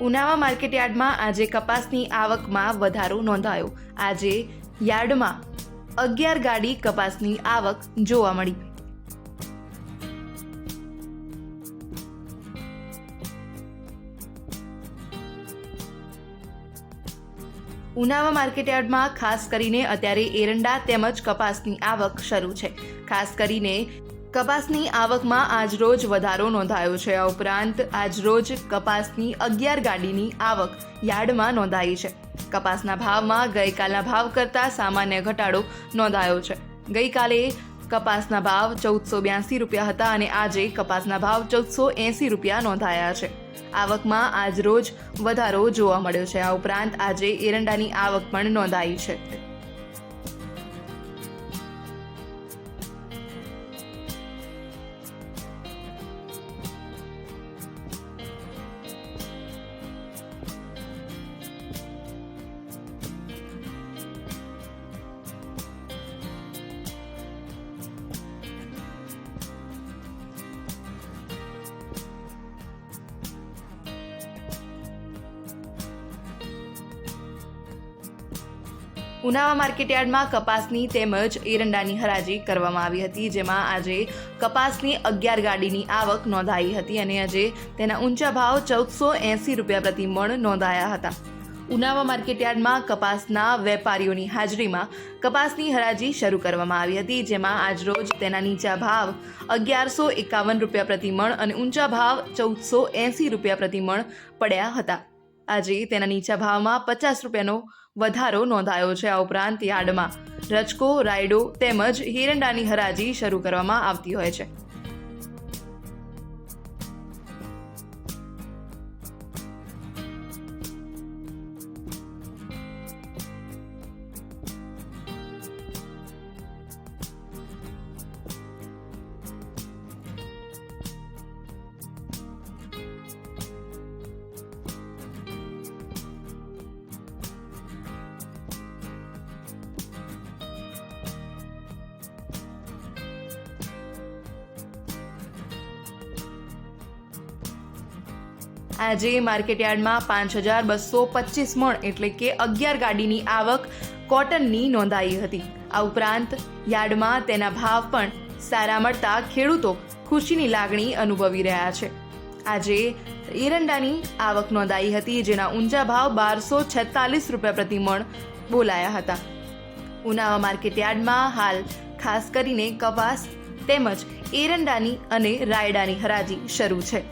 ઉનાવા માર્કેટયાર્ડમાં આજે કપાસની આવકમાં વધારો નોંધાયો। આજે યાર્ડમાં 11 ગાડી કપાસની આવક જોવા મળી। ઉનાવા માર્કેટયાર્ડમાં ખાસ કરીને અત્યારે એરંડા તેમજ કપાસની આવક શરૂ છે। ખાસ કરીને કપાસની આવકમાં આજરોજ વધારો નોંધાયો છે। આ ઉપરાંત આજરોજ કપાસની 11 ગાડીની આવક યાર્ડમાં નોંધાઈ છે। કપાસના ભાવમાં ગઈકાલના ભાવ કરતાં સામાન્ય ઘટાડો નોંધાયો છે। ગઈકાલે કપાસના ભાવ 1482 રૂપિયા હતા અને આજે કપાસના ભાવ 1480 રૂપિયા નોંધાયા છે। આવકમાં આજરોજ વધારો જોવા મળ્યો છે। આ ઉપરાંત આજે એરંડાની આવક પણ નોંધાઈ છે। ઉનાવા માર્કેટયાર્ડમાં કપાસની તેમજ એરંડાની હરાજી કરવામાં આવી હતી, જેમાં આજે કપાસની 11 ગાડીની આવક નોંધાઈ હતી અને આજે તેના ઊંચા ભાવ 1480 રૂપિયા પ્રતિ મણ નોંધાયા હતા। ઉનાવા માર્કેટયાર્ડમાં કપાસના વેપારીઓની હાજરીમાં કપાસની હરાજી શરૂ કરવામાં આવી હતી, જેમાં આજરોજ તેના નીચા ભાવ 1151 રૂપિયા પ્રતિ મણ અને ઊંચા ભાવ 1480 રૂપિયા પ્રતિ મણ પડ્યા હતા। આજે તેના નીચા ભાવમાં 50 રૂપિયાનો વધારો નોંધાયો છે। આ ઉપરાંત યાર્ડમાં રચકો, રાયડો તેમજ એરંડાની હરાજી શરૂ કરવામાં આવતી હોય છે। આજે માર્કેટયાર્ડમાં 5225 મણ એટલે કે 11 ગાડીની આવક કોટનની નોંધાઈ હતી। આ ઉપરાંત યાર્ડમાં તેના ભાવ પણ સારા મળતા ખેડૂતો ખુશીની લાગણી અનુભવી રહ્યા છે। આજે એરંડાની આવક નોંધાઈ હતી, જેના ઊંચા ભાવ 1246 રૂપિયા પ્રતિ મણ બોલાયા હતા। ઉનાવા માર્કેટયાર્ડમાં હાલ ખાસ કરીને કપાસ તેમજ એરંડાની અને રાયડાની હરાજી શરૂ છે।